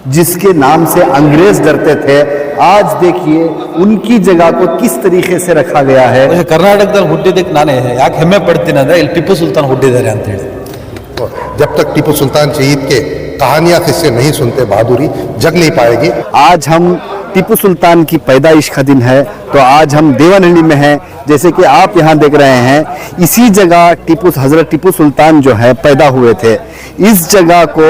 जिसके नाम से अंग्रेज डरते थे, आज देखिए उनकी जगह को किस तरीके से रखा गया है। ಕರ್ನಾಟಕದಲ್ಲಿ ಹುಟ್ಟಿದ್ದಕ್ಕೆ ನಾನೇ ಯಾಕೆ ಹೆಮ್ಮೆ ಪಡ್ತೀನಿ ಅಂದರೆ ಇಲ್ಲಿ ಟಿಪ್ಪು ಸುಲ್ತಾನ್ ಹುಟ್ಟಿದ್ದಾರೆ ಅಂತ ಹೇಳಿ. जब तक टिप्पू सुल्तान शहीद के कहानियां किससे नहीं सुनते बहादुरी जग नहीं पाएगी। आज हम टिप्पू सुल्तान की पैदाइश का दिन है, तो आज हम देवनहल्ली में हैं। जैसे कि आप यहाँ देख रहे हैं, इसी जगह हजरत टिप्पू सुल्तान जो है पैदा हुए थे। इस जगह को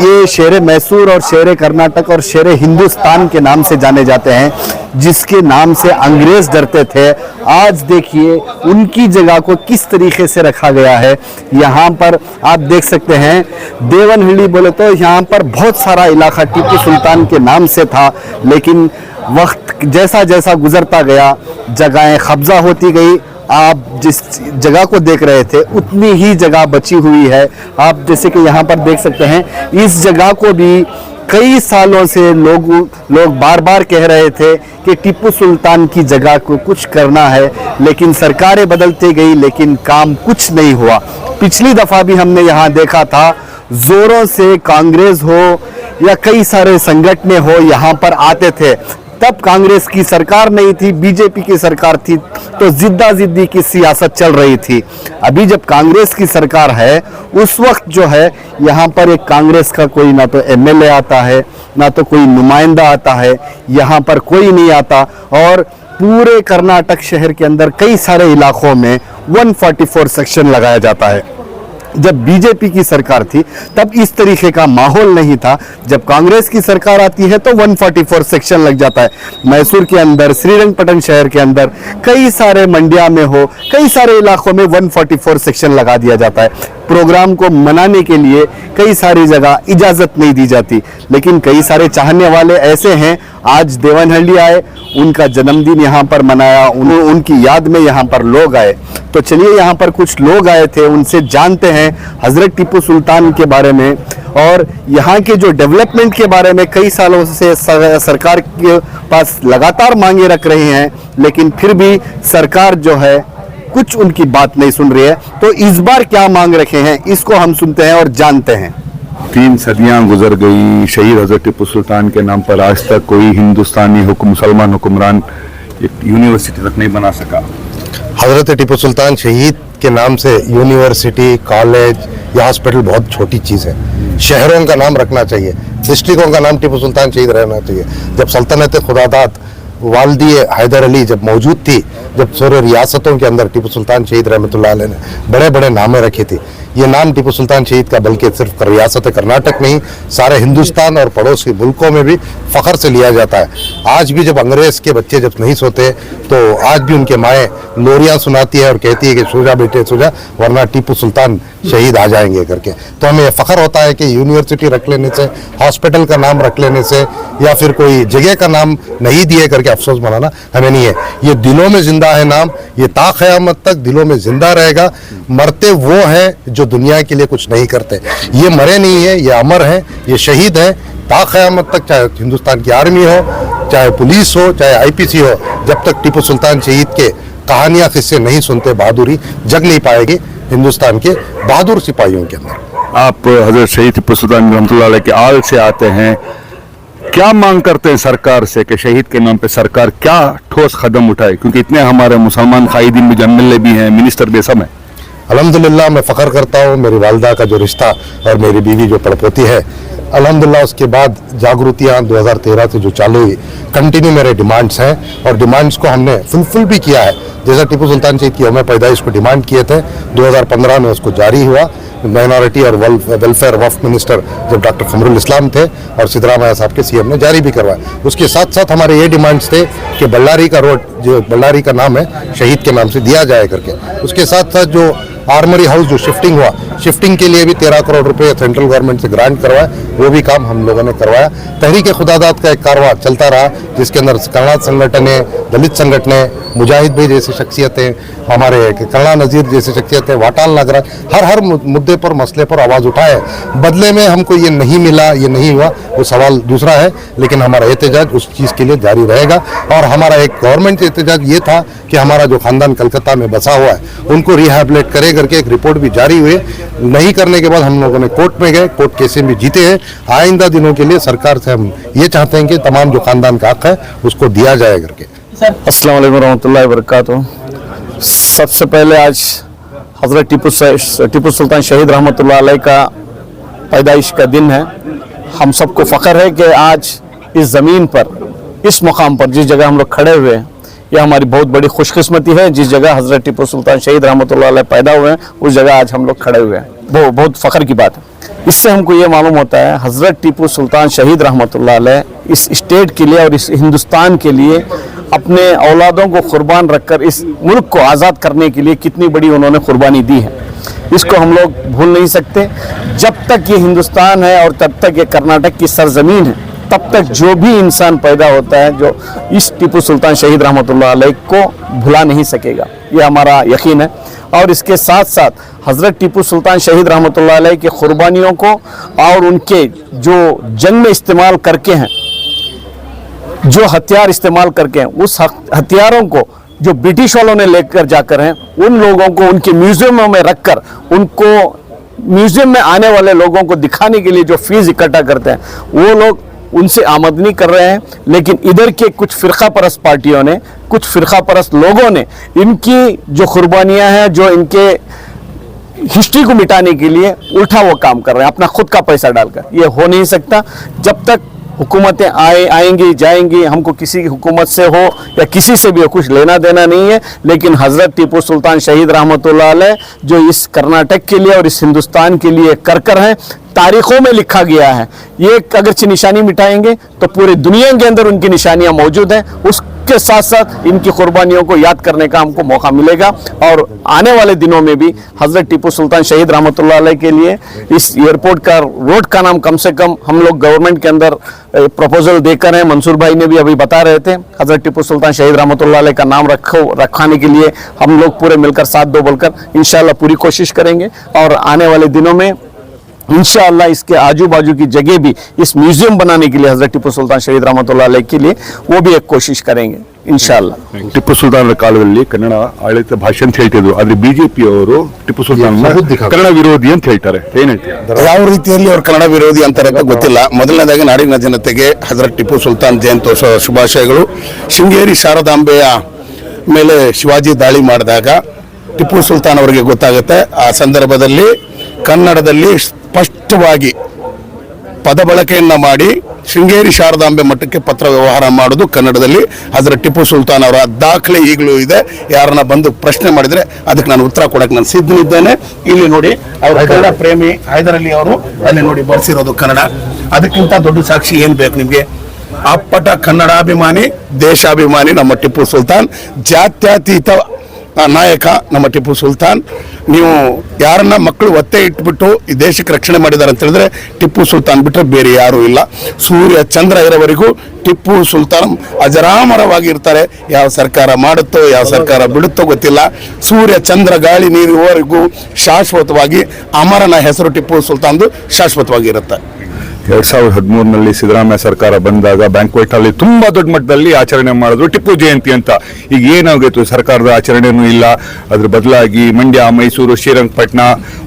ये शेर मैसूर और शेर कर्नाटक और शेर हिंदुस्तान के नाम से जाने जाते हैं, जिसके नाम से अंग्रेज डरते थे। आज देखिए उनकी जगह को किस तरीके से रखा गया है। यहाँ पर आप देख सकते हैं, देवनहल्ली बोले तो यहाँ पर बहुत सारा इलाका टिप्पू सुल्तान के नाम से था, लेकिन वक्त जैसा जैसा गुजरता गया जगहें कब्जा होती गई। आप जिस जगह को देख रहे थे उतनी ही जगह बची हुई है। आप जैसे कि यहाँ पर देख सकते हैं, इस जगह को भी कई सालों से लोग बार बार कह रहे थे कि टिप्पू सुल्तान की जगह को कुछ करना है, लेकिन सरकारें बदलती गई, लेकिन काम कुछ नहीं हुआ। पिछली दफ़ा भी हमने यहाँ देखा था, जोरों से कांग्रेस हो या कई सारे संगठन हो यहाँ पर आते थे। तब कांग्रेस की सरकार नहीं थी, बीजेपी की सरकार थी, तो जिद्दा जिद्दी की सियासत चल रही थी। अभी जब कांग्रेस की सरकार है, उस वक्त जो है यहाँ पर एक कांग्रेस का कोई ना तो एमएलए आता है, ना तो कोई नुमाइंदा आता है, यहाँ पर कोई नहीं आता। और पूरे कर्नाटक शहर के अंदर कई सारे इलाकों में 144 सेक्शन लगाया जाता है। जब बीजेपी की सरकार थी तब इस तरीके का माहौल नहीं था। जब कांग्रेस की सरकार आती है तो 144 सेक्शन लग जाता है। मैसूर के अंदर, श्रीरंगपट्टनम शहर के अंदर, कई सारे मंडिया में हो, कई सारे इलाकों में 144 सेक्शन लगा दिया जाता है। प्रोग्राम को मनाने के लिए कई सारी जगह इजाज़त नहीं दी जाती, लेकिन कई सारे चाहने वाले ऐसे हैं, आज देवनहल्ली आए, उनका जन्मदिन यहाँ पर मनाया, उनकी याद में यहाँ पर लोग आए। तो चलिए यहाँ पर कुछ लोग आए थे, उनसे जानते हैं हजरत टिप्पू सुल्तान के बारे में और यहाँ के जो डेवलपमेंट के बारे में। कई सालों से सरकार के पास लगातार मांगे रख रहे हैं, लेकिन फिर भी सरकार जो है कुछ उनकी बात नहीं सुन रही है। तो इस बार क्या मांग रखे हैं, इसको हम सुनते हैं और जानते हैं। 3 सदियां गुजर गई, शहीद हजरत टिप्पू सुल्तान के नाम पर आज तक कोई हिंदुस्तानी मुसलमान हुक्मरान एक यूनिवर्सिटी तक नहीं बना सका। हजरत टिप्पू सुल्तान शहीद के नाम से यूनिवर्सिटी, कॉलेज या हॉस्पिटल बहुत छोटी चीज़ है। शहरों का नाम रखना चाहिए, डिस्ट्रिक्टों का नाम टिप्पू सुल्तान शहीद रहना चाहिए। जब सल्तनत खुदादात वालदी हैदर अली जब मौजूद थी, जब सारे रियासतों के अंदर टिप्पू सुल्तान शहीद रहमतुल्लाह अलैह ने बड़े बड़े नामें रखी थी। ये नाम टिप्पू सुल्तान शहीद का बल्कि सिर्फ रियासत कर्नाटक नहीं, सारे हिंदुस्तान और पड़ोसी मुल्कों में भी फ़ख्र से लिया जाता है। आज भी जब अंग्रेज़ के बच्चे जब नहीं सोते, तो आज भी उनके माएँ लोरियाँ सुनाती है और कहती है कि सो जा बेटे सो जा, वरना टिप्पू सुल्तान शहीद आ जाएंगे करके। तो हमें फ़ख्र होता है कि यूनिवर्सिटी रख लेने से, हॉस्पिटल का नाम रख लेने से या फिर कोई जगह का नाम नहीं दिए करके अफसोस मनाना हमें नहीं है। ये दिलों में जिंदा है नाम, ये ता क़यामत तक दिलों में जिंदा रहेगा। मरते वो हैं जो दुनिया के लिए कुछ नहीं करते, ये मरे नहीं है, ये अमर हैं, ये शहीद हैं ता क़यामत तक। चाहे हिंदुस्तान की आर्मी हो, चाहे पुलिस हो, चाहे आईपीसी हो, जब तक टिप्पू सुल्तान शहीद के कहानियाँ किससे नहीं सुनते बहादुरी जग नहीं पाएगी हिंदुस्तान के बहादुर सिपाहियों के अंदर। आप हजरत शहीद टिप्पू सुल्तान रहमतुल्लाह अलैह के आल से आते हैं, क्या मांग करते हैं सरकार से कि शहीद के नाम पे सरकार क्या ठोस कदम उठाए, क्योंकि इतने हमारे मुसलमान कायदीन भी, एमएलए भी हैं, मिनिस्टर भी, सब हैं। अल्हम्दुलिल्लाह मैं फ़ख्र करता हूँ, मेरी वालदा का जो रिश्ता और मेरी बीवी जो पड़पोती है, अल्हम्दुलिल्लाह उसके बाद जागृतियाँ 2013 से जो चालू हुई, कंटिन्यू मेरे डिमांड्स हैं और डिमांड्स को हमने फुलफिल भी किया है। जैसा टिप्पू सुल्तान शहीद की यौम पैदाइश को डिमांड किए थे, 2015 में उसको जारी हुआ। माइनॉरिटी और वेलफेयर वफ़ मिनिस्टर जब डॉक्टर कमरुल इस्लाम थे और सिद्धरामैया साहब के सीएम ने जारी भी करवाया। उसके साथ साथ हमारे ये डिमांड्स थे कि बल्लारी का रोड, जो बल्लारी का नाम है, शहीद के नाम से दिया जाए करके। उसके साथ साथ जो आर्मरी हाउस जो शिफ्टिंग हुआ, शिफ्टिंग के लिए भी 13 करोड़ रुपए सेंट्रल गवर्नमेंट से ग्रांट करवाया, वो भी काम हम लोगों ने करवाया। तहरीक खुदादात का एक कारवां चलता रहा, जिसके अंदर कन्ना संगठन है, दलित संगठन है, मुजाहिद भाई जैसी शख्सियतें, हमारे कन्ना नज़ीर जैसी शख्सियतें, वाटाल नागराज, हर मुद्दे पर, मसले पर आवाज़ उठाए। बदले में हमको ये नहीं मिला, ये नहीं हुआ, वो सवाल दूसरा है, लेकिन हमारा एहतजाज उस चीज़ के लिए जारी रहेगा। और हमारा एक गवर्नमेंट एहतजाज ये था कि हमारा जो ख़ानदान कलकत्ता में बसा हुआ है, उनको रिहैबिलिटेट करे करें करके एक रिपोर्ट भी जारी हुई। नहीं करने के बाद हम लोगों ने कोर्ट में गए, कोर्ट केसेस भी जीते हैं। आइंदा दिनों के लिए सरकार से हम ये चाहते हैं कि तमाम जो खानदान का हक है उसको दिया जाए करके। अस्सलाम वालेकुम रहमतुल्लाहि व बरकातुहू। सबसे पहले आज हज़रत टीपू सुल्तान शहीद रहमतुल्लाह अलैह का पैदाइश का दिन है। हम सबको फ़ख्र है कि आज इस ज़मीन पर, इस मुकाम पर जिस जगह हम लोग खड़े हुए हैं, यह हमारी बहुत बड़ी खुशकिस्मती है। जिस जगह हज़रत टीपू सुल्तान शहीद रहमतुल्लाह अलैह पैदा हुए हैं, उस जगह आज हम लोग खड़े हुए हैं। वो बहुत फ़ख्र की बात है। इससे हमको ये मालूम होता है हज़रत टीपू सुल्तान शहीद रहमतुल्लाह अलैह इस स्टेट के लिए और इस हिंदुस्तान के लिए अपने औलादों को कुर्बान रखकर इस मुल्क को आज़ाद करने के लिए कितनी बड़ी उन्होंने कुर्बानी दी है। इसको हम लोग भूल नहीं सकते। जब तक ये हिंदुस्तान है और तब तक ये कर्नाटक की सरजमीन है, तब तक जो भी इंसान पैदा होता है जो इस टीपू सुल्तान शहीद रहमतुल्लाह अलैह को भुला नहीं सकेगा, ये हमारा यकीन है। और इसके साथ साथ हज़रत टीपू सुल्तान शहीद रहमतुल्लाह अलैह की कुर्बानियों को और उनके जो जंग में इस्तेमाल करके हैं, जो हथियार इस्तेमाल करके हैं, उस हथियारों को जो ब्रिटिश वालों ने लेकर जाकर हैं, उन लोगों को उनके म्यूजियमों में रखकर उनको म्यूजियम में आने वाले लोगों को दिखाने के लिए जो फीस इकट्ठा करते हैं, वो लोग उनसे आमदनी कर रहे हैं। लेकिन इधर के कुछ फ़िरका परस्त पार्टियों ने, कुछ फ़िरका परस्त लोगों ने इनकी जो कुर्बानियाँ हैं, जो इनके हिस्ट्री को मिटाने के लिए उल्टा वो काम कर रहे हैं अपना खुद का पैसा डालकर। ये हो नहीं सकता। जब तक हुकूमतें आएंगी जाएंगी, हमको किसी की हुकूमत से हो या किसी से भी कुछ लेना देना नहीं है। लेकिन हज़रत टीपू सुल्तान शहीद रहमतुल्लाह अलैह जो इस कर्नाटक के लिए और इस हिंदुस्तान के लिए कर हैं, तारीखों में लिखा गया है। ये अगरचे निशानी मिटाएंगे तो पूरी दुनिया के अंदर उनकी निशानियां मौजूद हैं। उसके साथ साथ इनकी कुर्बानियों को याद करने का हमको मौका मिलेगा। और आने वाले दिनों में भी हज़रत टीपू सुल्तान शहीद रहमतुल्लाह अलैह के लिए इस एयरपोर्ट का रोड का नाम कम से कम हम लोग गवर्नमेंट के अंदर प्रपोजल देकर हैं। मंसूर भाई ने भी अभी बता रहे थे, हज़रत टीपू सुल्तान शहीद रहमतुल्लाह अलैह का नाम रखाने के लिए हम लोग पूरे मिलकर साथ दो बोलकर इंशाअल्लाह पूरी कोशिश करेंगे। और आने वाले दिनों में इंशाअल्लाह इसके आजू बाजू की जगह भी इस म्यूजियम बनाने के लिए हज़रत टीपू सुल्तान शहीद रहमतुल्लाह अलैह के लिए वो भी एक कोशिश करेंगे इंशाअल्लाह। ಟಿಪ್ಪು ಸುಲ್ತಾನರ ಕಾಲದಲ್ಲಿ ಕನ್ನಡ ಆಡಳಿತ ಭಾಷೆ ಅಂತ ಹೇಳ್ತಿದ್ರು, ಆದ್ರೆ ಬಿಜೆಪಿ ಅವರು ಟಿಪ್ಪು ಸುಲ್ತಾನ್ ಕನ್ನಡ ವಿರೋಧಿ ಅಂತ ಹೇಳ್ತಾರೆ, ಏನ್ ಹೇಳ್ತೀರಾ? ಯಾವ ರೀತಿಯಲ್ಲಿ ಅವರು ಕನ್ನಡ ವಿರೋಧಿ ಅಂತಾರೆ ಅಂತ ಗೊತ್ತಿಲ್ಲ. ಮೊದಲನೇದಾಗಿ ನಾಡಿನ ಜನತೆಗೆ ಹಜರತ್ ಟಿಪ್ಪು ಸುಲ್ತಾನ್ ಜಯಂತ್ಯೋತ್ಸವ ಶುಭಾಶಯಗಳು. ಶೃಂಗೇರಿ ಶಾರದಾಂಬೆಯ ಮೇಲೆ ಶಿವಾಜಿ ದಾಳಿ ಮಾಡಿದಾಗ ಟಿಪ್ಪು ಸುಲ್ತಾನ್ ಅವರಿಗೆ ಗೊತ್ತಾಗುತ್ತೆ. ಆ ಸಂದರ್ಭದಲ್ಲಿ ಕನ್ನಡದಲ್ಲಿ ಸ್ಪಷ್ಟವಾಗಿ ಪದ ಬಳಕೆಯನ್ನ ಮಾಡಿ ಶೃಂಗೇರಿ ಶಾರದಾಂಬೆ ಮಠಕ್ಕೆ ಪತ್ರ ವ್ಯವಹಾರ ಮಾಡೋದು ಕನ್ನಡದಲ್ಲಿ ಹಜರತ್ ಟಿಪ್ಪು ಸುಲ್ತಾನ್ ಅವರ ದಾಖಲೆ ಈಗಲೂ ಇದೆ. ಯಾರನ್ನ ಬಂದು ಪ್ರಶ್ನೆ ಮಾಡಿದ್ರೆ ಅದಕ್ಕೆ ನಾನು ಉತ್ತರ ಕೊಡಕ್ಕೆ ನಾನು ಸಿದ್ಧನಿದ್ದೇನೆ. ಇಲ್ಲಿ ನೋಡಿ, ಅವರು ಕನ್ನಡ ಪ್ರೇಮಿ ಹೈದರ್ ಅಲಿ ಅವರು ಅಲ್ಲಿ ನೋಡಿ ಬಳಸಿರೋದು ಕನ್ನಡ. ಅದಕ್ಕಿಂತ ದೊಡ್ಡ ಸಾಕ್ಷಿ ಏನ್ ಬೇಕು ನಿಮ್ಗೆ? ಅಪ್ಪಟ ಕನ್ನಡಾಭಿಮಾನಿ, ದೇಶಾಭಿಮಾನಿ ನಮ್ಮ ಟಿಪ್ಪು ಸುಲ್ತಾನ್, ಜಾತ್ಯತೀತ ನಾಯಕ ನಮ್ಮ ಟಿಪ್ಪು ಸುಲ್ತಾನ್. ನೀವು ಯಾರನ್ನ ಮಕ್ಕಳು ಒತ್ತೆ ಇಟ್ಬಿಟ್ಟು ಈ ದೇಶಕ್ಕೆ ರಕ್ಷಣೆ ಮಾಡಿದ್ದಾರೆ ಅಂತ ಹೇಳಿದ್ರೆ ಟಿಪ್ಪು ಸುಲ್ತಾನ್ ಬಿಟ್ಟರೆ ಬೇರೆ ಯಾರೂ ಇಲ್ಲ. ಸೂರ್ಯ ಚಂದ್ರ ಇರೋವರೆಗೂ ಟಿಪ್ಪು ಸುಲ್ತಾನ್ ಅಜರಾಮರವಾಗಿ ಇರ್ತಾರೆ. ಯಾವ ಸರ್ಕಾರ ಮಾಡುತ್ತೋ ಯಾವ ಸರ್ಕಾರ ಬಿಡುತ್ತೋ ಗೊತ್ತಿಲ್ಲ. ಸೂರ್ಯ ಚಂದ್ರ ಗಾಳಿ ನೀರುವರೆಗೂ ಶಾಶ್ವತವಾಗಿ ಅಮರನ ಹೆಸರು ಟಿಪ್ಪು ಸುಲ್ತಾನ್ದು ಶಾಶ್ವತವಾಗಿ ಇರುತ್ತೆ. 2013ನಲ್ಲಿ ಸಿದ್ದರಾಮಯ್ಯ ಸರ್ಕಾರ ಬಂದಾಗ ಬ್ಯಾಂಕ್ವೆಟ್ ಅಲ್ಲಿ ತುಂಬಾ ದೊಡ್ಡ ಮಟ್ಟದಲ್ಲಿ ಆಚರಣೆ ಮಾಡಿದ್ರು ಟಿಪ್ಪು ಜಯಂತಿ ಅಂತ. ಈಗ ಏನಾಗಿತ್ತು, ಸರ್ಕಾರದ ಆಚರಣೆನೂ ಇಲ್ಲ, ಅದ್ರ ಬದಲಾಗಿ ಮಂಡ್ಯ, ಮೈಸೂರು, ಶ್ರೀರಂಗಪಟ್ಟಣ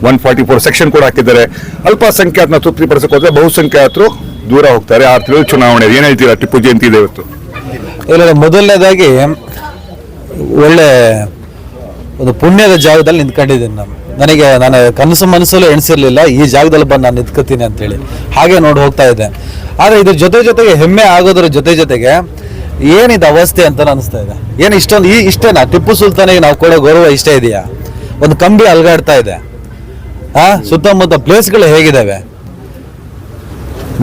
144 ಸೆಕ್ಷನ್ ಕೂಡ ಹಾಕಿದ್ದಾರೆ. ಅಲ್ಪಸಂಖ್ಯಾತನ ತೃಪ್ತಿಪಡಿಸಕ್ಕೆ ಹೋದ್ರೆ ಬಹುಸಂಖ್ಯಾತರು ದೂರ ಹೋಗ್ತಾರೆ. 6 ತಿಂಗಳು ಚುನಾವಣೆ, ಏನ್ ಹೇಳ್ತೀರಾ ಟಿಪ್ಪು ಜಯಂತಿ ಇದೆ ಇವತ್ತು? ಇಲ್ಲ, ಮೊದಲನೇದಾಗಿ ಒಳ್ಳೆ ಒಂದು ಪುಣ್ಯದ ಜಾಗದಲ್ಲಿ ನಿಂತ್ಕೊಂಡಿದ್ದೀನಿ ನಾನು ಕನಸು ಮನಸ್ಸಲ್ಲೂ ಎಣಿಸಿರ್ಲಿಲ್ಲ ಈ ಜಾಗದಲ್ಲಿ ಬಂದು ನಾನು ನಿಂತ್ಕೋತೀನಿ ಅಂತೇಳಿ. ಹಾಗೆ ನೋಡಿ ಹೋಗ್ತಾ ಇದ್ದೆ. ಆದರೆ ಇದ್ರ ಜೊತೆಗೆ ಹೆಮ್ಮೆ ಆಗೋದ್ರ ಜೊತೆಗೆ ಏನಿದೆ ಅವಸ್ಥೆ ಅಂತ ಅನಿಸ್ತಾ ಇದೆ. ಏನು ಇಷ್ಟೇನಾ ಟಿಪ್ಪು ಸುಲ್ತಾನಿಗೆ ನಾವು ಕೊಡೋ ಗೌರವ ಇಷ್ಟೇ ಇದೆಯಾ? ಒಂದು ಕಂಬಿ ಅಲ್ಗಾಡ್ತಾ ಇದೆ. ಸುತ್ತಮುತ್ತ ಪ್ಲೇಸ್ಗಳು ಹೇಗಿದ್ದಾವೆ?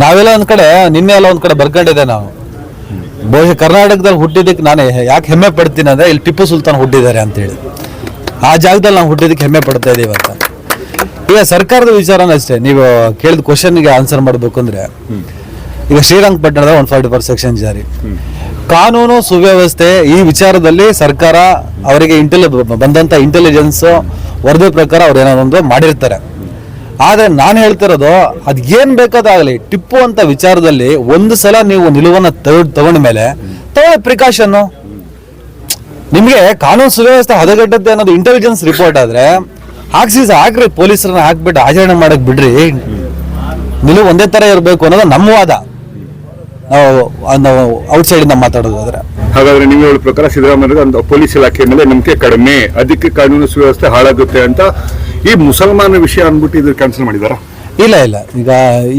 ನಾವೆಲ್ಲ ಒಂದ್ ಕಡೆ ನಿನ್ನೆ ಎಲ್ಲ ಒಂದ್ ಕಡೆ ಬರ್ಕೊಂಡಿದ್ದೆ. ನಾವು ಬಹುಶಃ ಕರ್ನಾಟಕದಲ್ಲಿ ಹುಟ್ಟಿದ್ದಕ್ಕೆ ನಾನು ಯಾಕೆ ಹೆಮ್ಮೆ ಪಡ್ತೀನಿ ಅಂದ್ರೆ ಇಲ್ಲಿ ಟಿಪ್ಪು ಸುಲ್ತಾನ್ ಹುಟ್ಟಿದ್ದಾರೆ ಅಂತೇಳಿ. ಆ ಜಾಗದಲ್ಲಿ ನಾವು ಹುಟ್ಟಿದಕ್ಕೆ ಹೆಮ್ಮೆ ಪಡ್ತಾ ಇದೀವಿ ಅಂತ. ಈಗ ಸರ್ಕಾರದ ವಿಚಾರನೂ ಅಷ್ಟೇ. ನೀವು ಕೇಳಿದ ಕ್ವಶನ್ಗೆ ಆನ್ಸರ್ ಮಾಡಬೇಕು ಅಂದ್ರೆ, ಈಗ ಶ್ರೀರಂಗಪಟ್ಟಣದ 144 ಸೆಕ್ಷನ್ ಜಾರಿ, ಕಾನೂನು ಸುವ್ಯವಸ್ಥೆ ಈ ವಿಚಾರದಲ್ಲಿ ಸರ್ಕಾರ ಅವರಿಗೆ ಬಂದಂತ ಇಂಟೆಲಿಜೆನ್ಸ್ ವರದಿ ಪ್ರಕಾರ ಅವ್ರು ಏನೋ ಮಾಡಿರ್ತಾರೆ. ಆದ್ರೆ ನಾನು ಹೇಳ್ತಿರೋದು, ಅದ್ ಏನ್ ಬೇಕಾದಾಗಲಿ ಟಿಪ್ಪು ಅಂತ ವಿಚಾರದಲ್ಲಿ ಒಂದು ಸಲ ನೀವು ನಿಲುವನ್ನ ತಗೊಂಡ ಮೇಲೆ ತಗೊಳ್ಳಿ ಪ್ರಿಕಾಷನ್. ನಿಮ್ಗೆ ಕಾನೂನು ಸುವ್ಯವಸ್ಥೆ ಹದಗೆಟ್ಟದ್ದೆ ಅನ್ನೋದು ಇಂಟೆಲಿಜೆನ್ಸ್ ರಿಪೋರ್ಟ್ ಆದ್ರೆ ಹಾಕ್ರಿ ಪೊಲೀಸರನ್ನ ಹಾಕ್ಬಿಟ್ಟು ಆಚರಣೆ ಮಾಡಕ್ ಬಿಡ್ರಿ. ನಿಲುವು ಒಂದೇ ತರ ಇರಬೇಕು ಅನ್ನೋದು ನಮ್ಮ ವಾದ. ನಾವು ಔಟ್ಸೈಡ್ ಇಂದ ಮಾತಾಡೋದಾದ್ರೆ ಹಾಗಾದ್ರೆ ನೀವು ಹೇಳೋ ಪ್ರಕಾರ ಸಿದ್ದರಾಮಯ್ಯ ಒಂದು ಪೊಲೀಸ್ ಇಲಾಖೆ ಮೇಲೆ ನಂಬಿಕೆ ಕಡಿಮೆ, ಅದಕ್ಕೆ ಕಾನೂನು ಸುವ್ಯವಸ್ಥೆ ಹಾಳಾಗುತ್ತೆ ಅಂತ ಈ ಮುಸಲ್ಮಾನ ವಿಷಯ ಅಂದ್ಬಿಟ್ಟು ಇದು ಕ್ಯಾನ್ಸಲ್ ಮಾಡಿದಾರ? ಇಲ್ಲ ಈಗ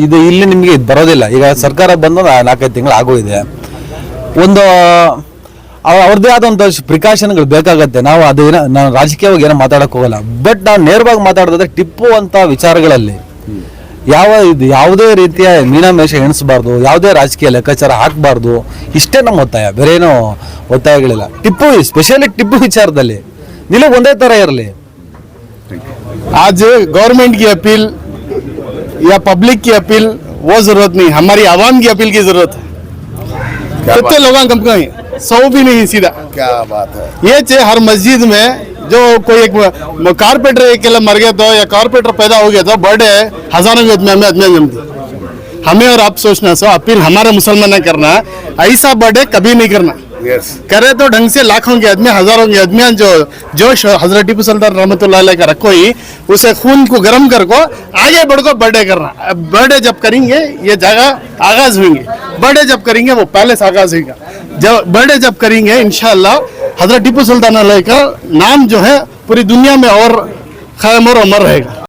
ಇದು ಇಲ್ಲಿ ನಿಮಗೆ ಇದು ಬರೋದಿಲ್ಲ. ಈಗ ಸರ್ಕಾರ ಬಂದು 4-5 ತಿಂಗಳು ಆಗೋಗಿದೆ. ಒಂದು ಅವ್ರದ್ದೇ ಆದಂಥ ಪ್ರಿಕಾಷನ್ಗಳು ಬೇಕಾಗತ್ತೆ. ನಾವು ನಾವು ರಾಜಕೀಯವಾಗಿ ಏನೋ ಮಾತಾಡಕ್ ಹೋಗಲ್ಲ. ಬಟ್ ನಾವು ನೇರವಾಗಿ ಮಾತಾಡೋದಾದ್ರೆ ಟಿಪ್ಪು ಅಂತ ವಿಚಾರಗಳಲ್ಲಿ ಯಾವುದೇ ರೀತಿಯ ಮೀನಾಮೇಷ ಎಣಿಸಬಾರ್ದು, ಯಾವುದೇ ರಾಜಕೀಯ ಲೆಕ್ಕಾಚಾರ ಹಾಕಬಾರ್ದು. ಇಷ್ಟೇ ನಮ್ಮ ಒತ್ತಾಯ, ಬೇರೆ ಏನೋ ಒತ್ತಾಯಗಳಿಲ್ಲ. ಟಿಪ್ಪು ಸ್ಪೆಷಲಿ ಟಿಪ್ಪು ವಿಚಾರದಲ್ಲಿ ನಿಲುವು ಒಂದೇ ತರ ಇರಲಿ. आज गवर्नमेंट की अपील या पब्लिक की अपील वो जरूरत नहीं, हमारी आवाम की अपील की जरूरत है. कितने लोग कम कहीं 100 भी नहीं सीधा. क्या बात है. ये हर मस्जिद में जो कोई एक कारपेंटर अकेला मर गया तो या कारपेंटर पैदा हो गया तो बर्थडे हजारों की आदमी जमती. हमें और आप सोचना सो अपील हमारे मुसलमान ने करना, ऐसा बर्थडे कभी नहीं करना. यस. करे तो ढंग से लाखों के आदमी हजारों के आदमी जो हजरत टिप्पू सुल्तान रहमतुल्लाह अलैह का रखो ही उसे खून को गर्म कर को आगे बढ़ को बर्थडे करना. बर्थडे जब करेंगे ये जगह आगाज होंगे, बर्थडे जब करेंगे वो पैलेस आगाज होगा. जब बर्थडे जब करेंगे इंशाअल्लाह हजरत टिप्पू सुल्तान अलैह का नाम जो है पूरी दुनिया में और कायम और अमर रहेगा.